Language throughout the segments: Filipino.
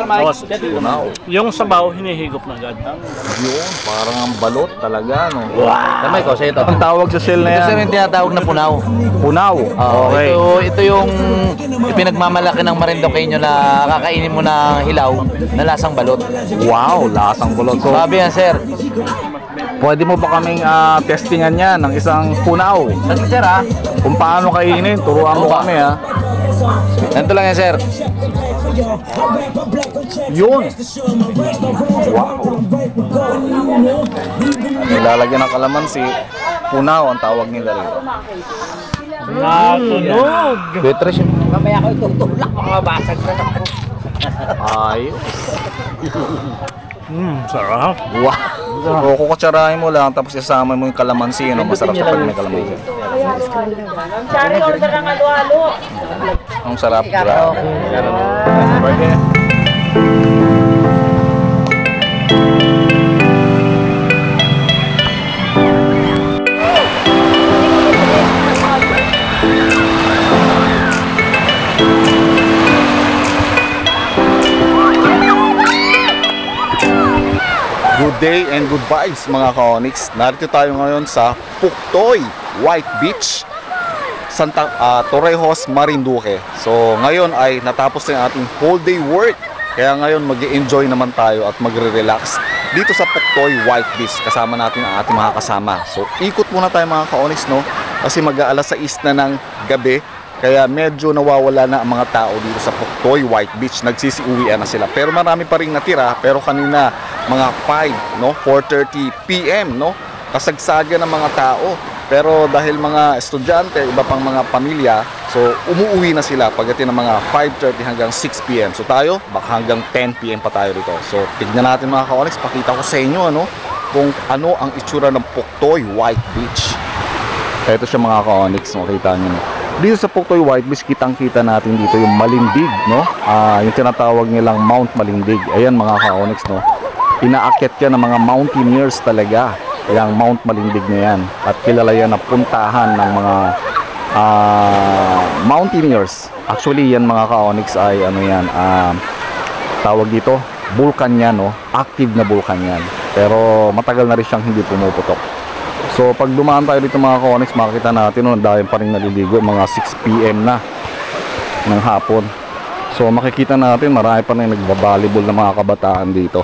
Tapos, Punaw. yung sabaw, hinihigop na agad. Yun, parang ang balot talaga, no? Kamay ko, sa ito. Ang tawag sa shell na Ito yan? sir yung tinatawag na punaw. Punaw. Okay. Ito yung pinagmamalaki ng Marinduqueño na kakainin mo na hilaw na lasang balot. Wow, lasang balot. So, Sabi yan sir. pwede mo ba kaming testingan yan ng isang punaw? Saglit sir ha. Kung paano kainin, turuan mo kami ha. Ganito lang yan sir. Yun. Wow. Nilalagyan ng kalamansi. Punaw ang tawag nila rito. Natunog! Beatrice yun. Mamaya ko itutulak, makabasag na ako. Ayos. Sarap. Wow. So, kukutsarahin mo lang tapos isama mo yung kalamansi. No? Masarap sa pag may kalamansi. Sorry, order ng halo-halo. Ang sarap. Grabe. Pwede. Good day and good vibes mga ka-Onyx. Narito tayo ngayon sa Puktoy White Beach, Torrejos, Marinduque. So ngayon ay natapos na yung ating whole day work. Kaya ngayon mag-enjoy naman tayo at magre-relax dito sa Puktoy White Beach. Kasama natin ang ating mga kasama. So ikot muna tayo mga ka-Onyx, no? Kasi mag-aalas 6 na ng gabi. Kaya medyo nawawala na ang mga tao dito sa Puktoy White Beach. Nagsisiuwian na sila. Pero marami pa rin natira. Pero kanina mga 5, no? 4:30 PM, no? Kasagsagan ng mga tao. Pero dahil mga estudyante, iba pang mga pamilya, so umuwi na sila pagdating ng mga 5:30 hanggang 6 PM. So tayo, baka hanggang 10 PM pa tayo dito. So tignan natin mga ka-Onyx, pakita ko sa inyo ano, kung ano ang itsura ng Puktoy White Beach. Ito siya mga ka-Onyx, makita nyo. Dito sa Puktoy White Beach, kitang-kita natin dito yung Malindig, no? Yung tinatawag nilang Mount Malindig. Ayan mga ka-Onyx, no? Inaakyat yan ng mga mountaineers talaga. Yung Mount Malindig na yan. At kilala yan na puntahan ng mga mountaineers. Actually, yan mga ka-Onyx ay ano yan, tawag dito, vulkan yan, no? Active na vulkan yan. Pero matagal na rin siyang hindi pumuputok. So pag dumaan tayo dito mga ka-Onyx, makikita natin no, dahil pa rin naliligo, mga 6 PM na ng hapon. So makikita natin marami pa rin nagbabalibol ng mga kabataan dito.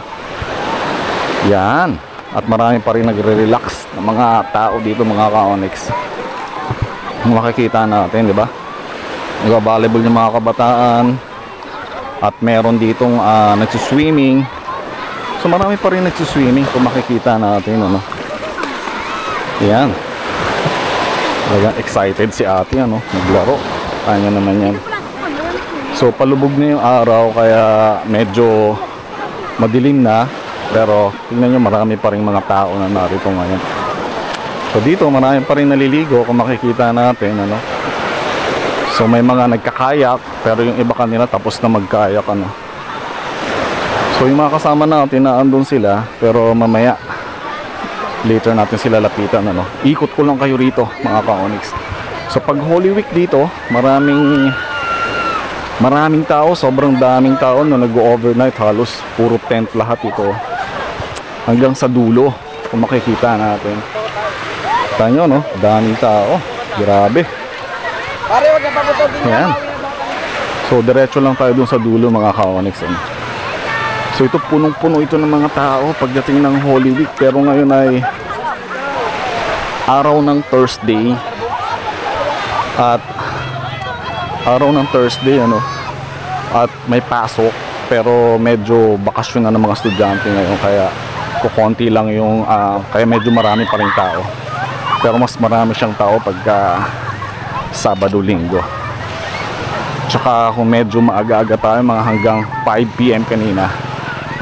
Yan. At marami pa rin nagre-relax ng mga tao dito mga ka-Onyx. Makikita natin, di ba? Nagbabalibol ng mga kabataan. At meron ditong nagsiswimming. So marami pa rin nagsiswimming kung makikita natin, ano. Yan. Talagang excited si ate, ano, naglaro. Kanya naman yan. So palubog na yung araw kaya medyo madilim na. Pero tingnan nyo, marami pa rin mga tao na narito ngayon. So dito marami pa rin naliligo kung makikita natin, ano. So may mga nagkakayak, pero yung iba kanila tapos na magkayak, ano. So yung mga kasama natin na andun sila, pero mamaya later natin sila lapitan, ano. Ikot ko lang kayo rito mga ka-Onyx. So pag Holy Week dito, maraming tao, sobrang daming tao na nag-overnight, halos puro tent lahat ito. Hanggang sa dulo, kung makikita natin. Kita nyo, no? Daming tao. Grabe. Ayan. So diretso lang tayo dun sa dulo mga ka-Onyx, ano. So ito punong-puno ito ng mga tao pagdating ng Holy Week. Pero ngayon ay araw ng Thursday. At araw ng Thursday, ano. At may pasok. Pero medyo bakasyon na ng mga estudyante ngayon. Kaya kukonti lang yung kaya medyo marami pa rin tao. Pero mas marami siyang tao pagka Sabado, Linggo. Tsaka kung medyo maaga-aga tayo, mga hanggang 5 PM kanina,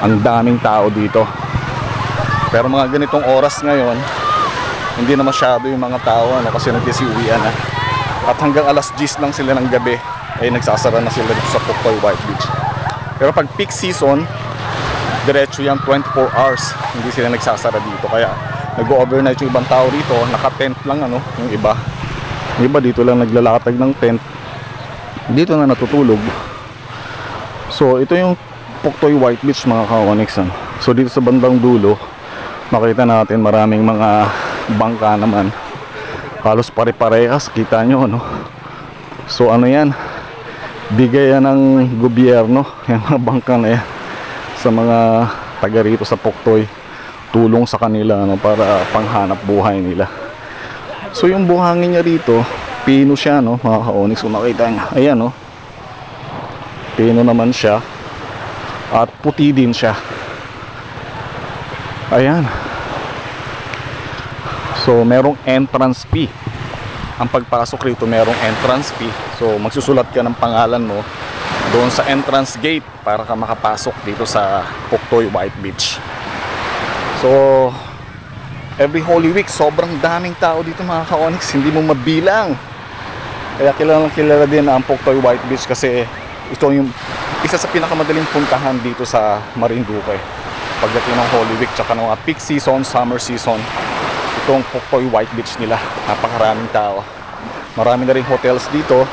ang daming tao dito. Pero mga ganitong oras ngayon, hindi na masyado yung mga tao, ano, kasi nagsisiuwian na. At hanggang alas 10 lang sila ng gabi ay nagsasara na sila dito sa Puktoy White Beach. Pero pag peak season, diretso yan 24 hours, hindi sila nagsasara dito. Kaya nag-overnight yung ibang tao dito, naka-tent lang, ano, yung iba. Yung iba dito lang naglalatag ng tent, dito na natutulog. So ito yung Puktoy White Beach mga ka-Onyx. So dito sa bandang dulo, makita natin maraming mga bangka naman. Halos pare-parehas, kita nyo, no? So ano yan, bigay yan ng gobyerno, yung mga bangka na yan, sa mga taga rito sa Puktoy. Tulong sa kanila, no, para panghanap buhay nila. So yung buhangin niya rito, pino siya, no, mga ka-Onyx. Kung makita nyo, ayan, no, pino naman siya. At puti din siya. Ayan. So merong entrance fee. Ang pagpasok rito merong entrance fee. So magsusulat ka ng pangalan mo doon sa entrance gate para ka makapasok dito sa Puktoy White Beach. So every Holy Week sobrang daming tao dito mga ka-Onyx, hindi mo mabilang. Kaya kilala din ang Puktoy White Beach kasi ito yung isa sa pinakamadaling puntahan dito sa Marinduque pagdating ng Holy Week tsaka ng peak season, summer season. Itong Puktoy White Beach nila, napakaraming tao. Marami na rin hotels dito,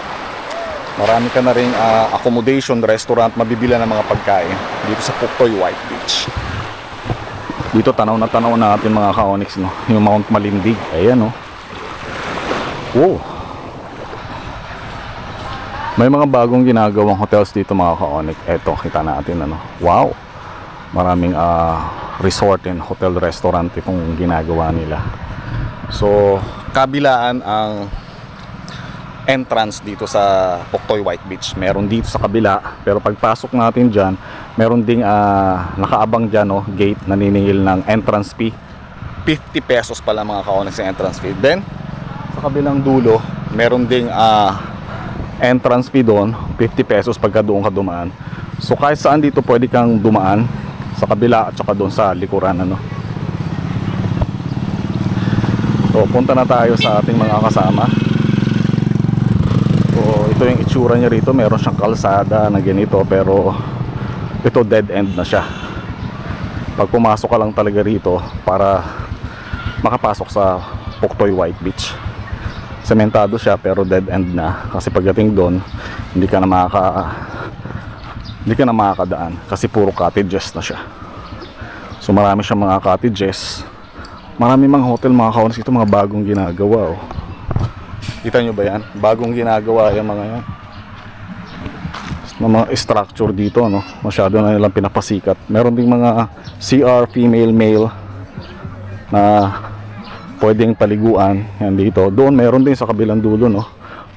marami ka na rin accommodation, restaurant, mabibila ng mga pagkain dito sa Puktoy White Beach. Dito tanaw natin mga ka-Onyx, no? Yung Mount Malindig, ayan, no? Wow, may mga bagong ginagawang hotels dito mga ka-Onyx. Eto, kita natin, ano? Wow, maraming resort and hotel restaurant itong ginagawa nila. So kabilaan ang entrance dito sa Puktoy White Beach, meron dito sa kabila, pero pagpasok natin dyan meron ding nakaabang dyan, no, gate, naniningil ng entrance fee. 50 pesos pala mga ka-Onyx yung entrance fee. Then sa kabilang dulo meron ding entrance fee doon, 50 pesos pagka doon ka dumaan. So kahit saan dito pwede kang dumaan, sa kabila at saka doon sa likuran, ano. So punta na tayo sa ating mga kasama. So ito yung itsura niya rito, meron siyang kalsada na ganito, pero ito dead end na siya. Pag pumasok ka lang talaga rito para makapasok sa Puktoy White Beach. Sementado siya pero dead end na, kasi pagdating doon hindi ka na makakadaan kasi puro cottages na siya. So marami siyang mga cottages, marami mga hotel mga ka-Onyx. Ito mga bagong ginagawa, oh. Kita nyo ba yan? Bagong ginagawa yung mga yan, mga structure dito, no? Masyado na nilang pinapasikat. Meron ding mga CR female male na pwedeng paliguan yan dito. Doon meron din sa kabilang dulo, no,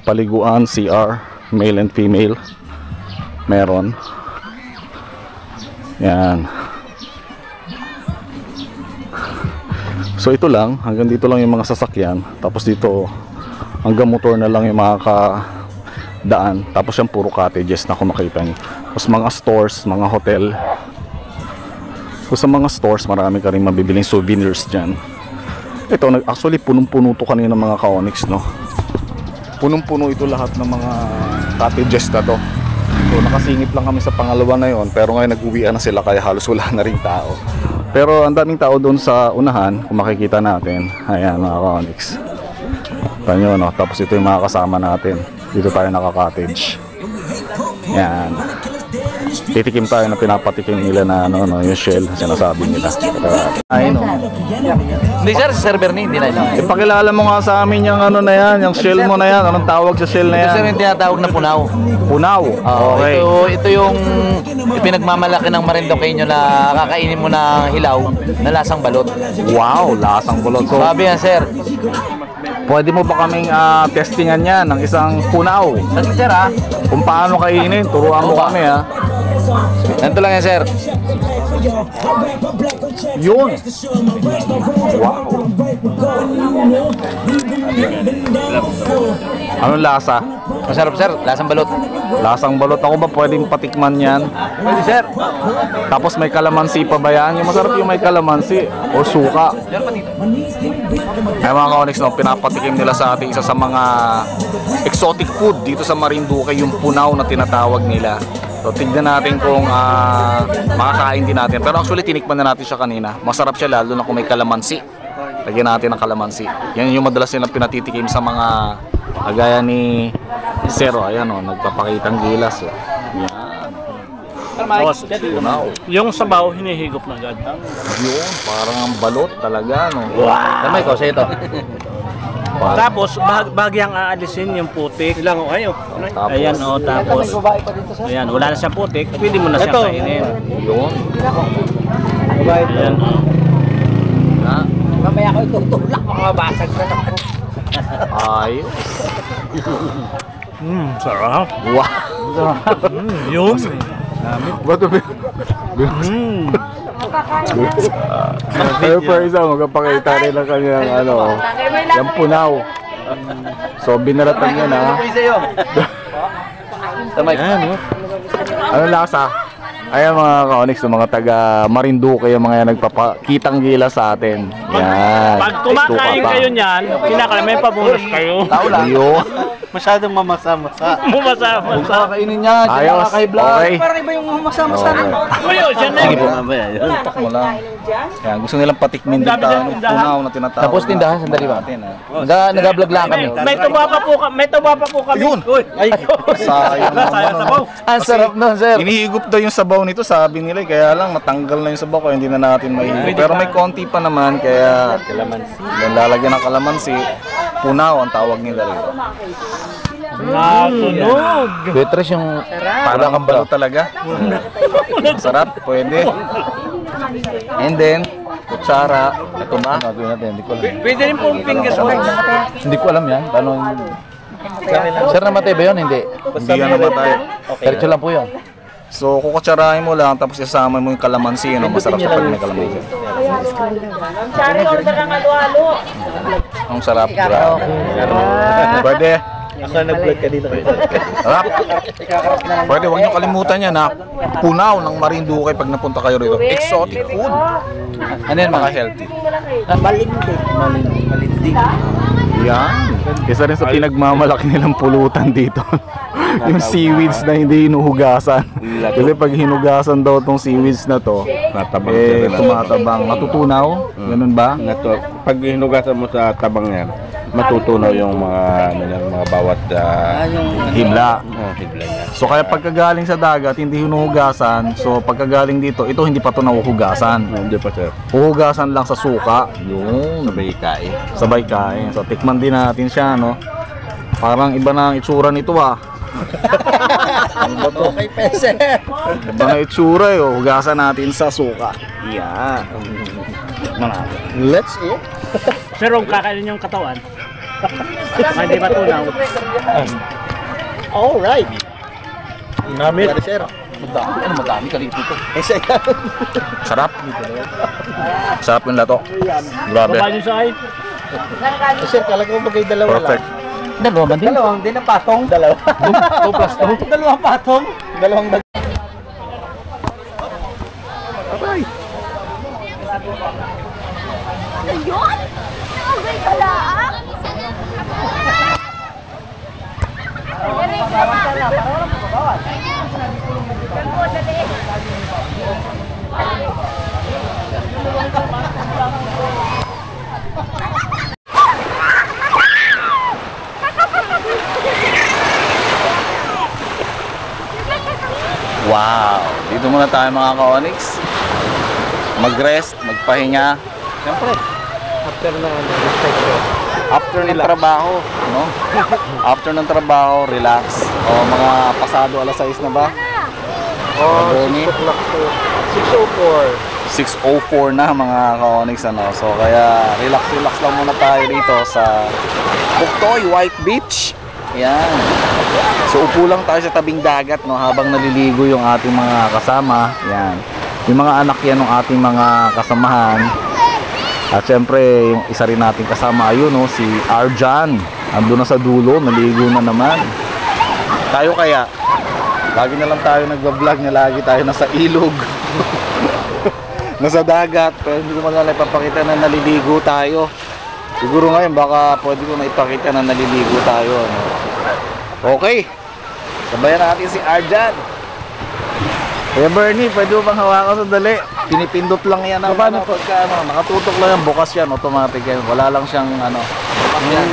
paliguan CR male and female, meron yan. So ito lang, hanggang dito lang yung mga sasakyan, tapos dito hanggang motor na lang yung mga daan, tapos yung puro cottages na kung makita nyo. Tapos mga stores, mga hotel. So sa mga stores marami ka rin mabibiling souvenirs dyan. Ito, actually punong-puno to kanina mga ka-Onyx, no? Punong-puno ito lahat ng mga cottages na to. So nakasingit lang kami sa pangalawa na yon, pero ngayon nag-uwian na sila kaya halos wala na rin tao. Pero ang daming tao doon sa unahan, kung makikita natin. Ayan mga ka-Onyx, tanyo, no? Tapos ito yung mga kasama natin. Dito tayo naka-cottage. Yan, titikim tayo na pinapatikim nila na ano, no, yung shell sinasabi nila. Ay, no. Hindi sir, sa server ni, hindi na ito. Ipakilala mo nga sa amin yung ano na yan, yung shell mo na yan. Anong tawag sa shell na Ito yan? sir yung tinatawag na punaw. Punaw. Okay. Ito yung pinagmamalaki ng Marinduqueño na kakainin mo ng hilaw na lasang balot. Wow, lasang bulot. So, Sabi yan sir. pwede mo ba kaming testingan yan ng isang punaw? Sige sir ha. Kung paano kainin, turuan mo kami, ha. Ganito lang yan sir. Yun. Wow. Anong lasa? Masarap sir, lasang balot. Lasang balot. Ako ba pwedeng patikman yan? Pwede sir. Tapos may kalamansi pa ba yan? Yung masarap yung may kalamansi o suka. Ay mga ka-Onyx, no, pinapatikim nila sa ating isa sa mga exotic food dito sa Marinduque, yung punaw na tinatawag nila. So tignan natin kung makakain din natin. Pero actually tinikman na natin siya kanina. Masarap siya lalo na kung may kalamansi. Lagyan natin ng kalamansi. Yan yung madalas nilang pinatitikim sa mga kagaya ni Zero. Ayan, o, nagpapakitang gilas, o. Yan. Tapos, Tunaw. yung sabaw, hinihigop na agad. Yun, parang ang balot talaga, no? Damay ko, sa ito. Tapos, bagyang aalisin yung putik. Ilang kayo. Tapos, Ayan, o, tapos. Ayan, wala na siyang putik. Pwede mo na siyang kainin. yun. Ayan, o. Mamaya ko itutulak, makabasag na ako. Ayos. Sarap. Wow. Yun. Ba't ba? Pero pa isa, magpapakita rin ng kanyang yung punaw. So, binaratan niya na. Damay. Ano lasa? Ayan mga ka-Onyx, yung mga taga Marinduque, yung mga yan nagpapakitang gila sa atin. Yan. Pag kumakain kayo niyan, kinakain, may pabonus kayo. Ayun. Masyadong mamasa-masa. Mamasa-masa. Kakainin niya, Ayos. Okay. Parang iba yung masama-masa. Uyo, dyan na. Sige po. Tutok mo lang. Yan, gusto nilang patikmin dito ang punaw na tinatawag. Tapos tindahan, sandali ba? Nag-vlog lang kami. May tuba pa po kami. Yun. Ay, Sayang naman. Ang sarap nun, sir. Inihigop daw yung sabaw nito, sabi nila, kaya lang matanggal na yung sabaw kaya hindi na natin mahigop. Pero may konti pa naman, kaya lalagyan ng kalamansi. Punaw ang tawag nila rito. natunog. Beatrice yung Parang ang balo talaga. Sarap, pwede. And then, kutsara. Ito na. gagawin natin, hindi ko alam. Pwede rin pong fingers fries. Hindi ko alam yan. Paano yung... Sir, namatay ba yun? Hindi. Hindi yan namatay. Diretso lang po yun. So, kukutsarahin mo lang, tapos isama mo yung kalamansi. Ano? Masarap sa pag may kalamansi. Sorry, order ng halo-halo. Ang sarap. Grabe. Pwede. Ako nag-vlog ka dito. Sarap. Pwede, huwag niyo kalimutan yan ha. Punaw ng Marinduque pag napunta kayo rito. Exotic food. Ano yan, mga Healthy. Malindi. Yan. Isa rin sa pinagmamalaki nilang pulutan dito. Yung seaweeds na hindi hinuhugasan. Kasi pag hinugasan daw tong seaweeds na to, tumatabang. Matutunaw? Ganun ba? Pag hinugasan mo sa tabang yan, matutunaw yung mga mga bawat Himla. hibla niya. So kaya pagkagaling sa dagat, hindi hinuhugasan. So pagkagaling dito, ito hindi pa to nahuhugasan. Hindi pa sir. Huhugasan lang sa suka. Yun. Sabay kain. Sabay kain. So tikman din natin siya, no? Parang iba na ang itsura nito ah. Okay, pese. Iba na itsura eh. Oh. Hugasan natin sa suka. Yan. Let's eat. Sir, kung kakainin yung katawan, hindi matunaw. Alright. Namit. Ano, madami ka dito. Sarap. Sarap yung lato. Grabe. Baba nyo sa akin. Sir, kala ko bagay dalawa Perfect. Dalawa ba din? Dalawang din ang patong. Dalawa. 2 plus 2. Dalawang patong. Dalawang Ayun! Okay ka lang? Wow. Dito muna tayo mga ka-Onyx. Mag-rest, magpahinga. Siyempre. After ng trabaho, no? After ng trabaho, relax. O mga pasado alas 6 na ba? O, 6:04 na mga ka-Onyx, ano. So kaya relax lang muna tayo dito sa Puktoy White Beach. Yan. So upo lang tayo sa tabing dagat, no, habang naliligo yung ating mga kasama. Yan. Yung mga anak yan ng ating mga kasamahan. At syempre, yung isa rin nating kasama ayun, no, si Arjan. Ando na sa dulo, naligo na naman. Tayo kaya, lagi na lang tayo nagbablog na lagi tayo nasa ilog. Nasa dagat, pero hindi ko magana ipapakita na naliligo tayo. Siguro ngayon baka pwede ko na ipakita na naliligo tayo, ano. Okay, sabayan natin si Arjan. Kaya Bernie, pwede mo bang hawakan sandali? Pinipindot lang yan. Paano pagka nakatutok lang yan, bukas yan, automatic yan. Wala lang siyang ano. Yan.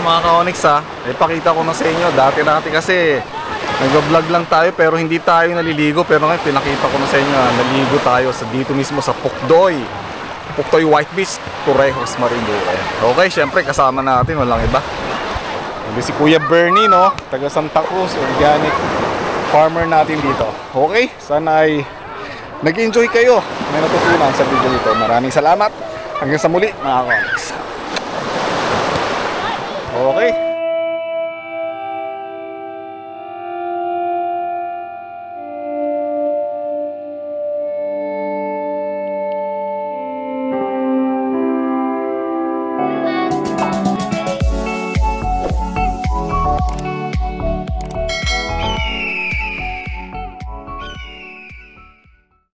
Ayan mga ka-Onyx ha, ipakita ko na sa inyo. Dati kasi nag-vlog lang tayo pero hindi tayo naliligo. Pero ngayon pinakita ko na sa inyo, naligo tayo dito mismo sa Pukdoy White Beach, Torrejos, Marinduque. Okay, syempre kasama natin, walang iba. Si Kuya Bernie, no? Taga Santa Cruz, organic farmer natin dito. Okay, sana ay nag-enjoy kayo. May natutunan sa video ito. Maraming salamat. Hanggang sa muli, mga ka-Onyx. Okay.